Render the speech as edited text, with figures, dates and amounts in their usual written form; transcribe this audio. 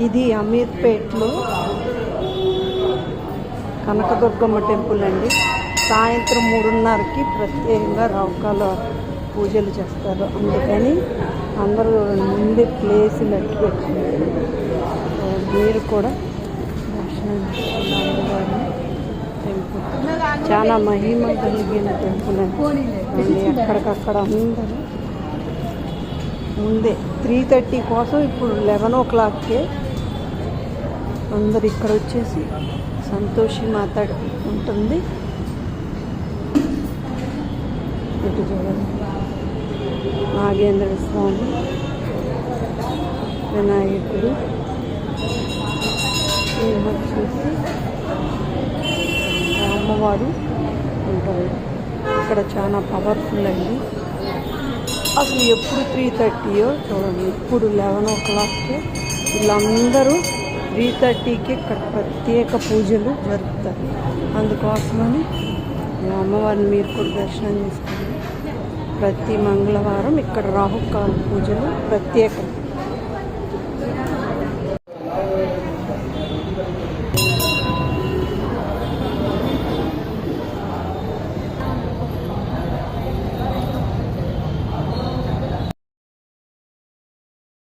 ఇది అమీర్పేట్లో కనకదుర్గమ్మ టెంపుల్ అండి. సాయంత్రం 3:30కి ప్రత్యేకంగా రావుకాల పూజలు చేస్తారు. అందుకని అందరూ ముందే ప్లేస్ నెట్టు పెట్టుకున్నారు. మీరు కూడా దర్శనం చేసుకోవాలి. టెంపుల్ చాలా మహిమ కలిగిన టెంపుల్ అండి. ఎక్కడికక్కడ అందరూ ముందే 3:30 కోసం ఇప్పుడు 11 అందరు ఇక్కడ వచ్చేసి సంతోషి మాత ఉంటుంది. ఇటు చూడండి, నాగేంద్ర స్వామి, వినాయకుడు, వచ్చేసి అమ్మవారు ఉంటారు. ఇక్కడ చాలా పవర్ఫుల్ అండి. అసలు ఎప్పుడు 3:30 చూడండి, ఇప్పుడు 11 వీళ్ళందరూ 3:30కి ఇక్కడ ప్రత్యేక పూజలు జరుపుతారు. అందుకోసమని అమ్మవారిని మీరు కూడా దర్శనం చేసుకోండి. ప్రతి మంగళవారం ఇక్కడ రాహుకాల పూజలు ప్రత్యేకం.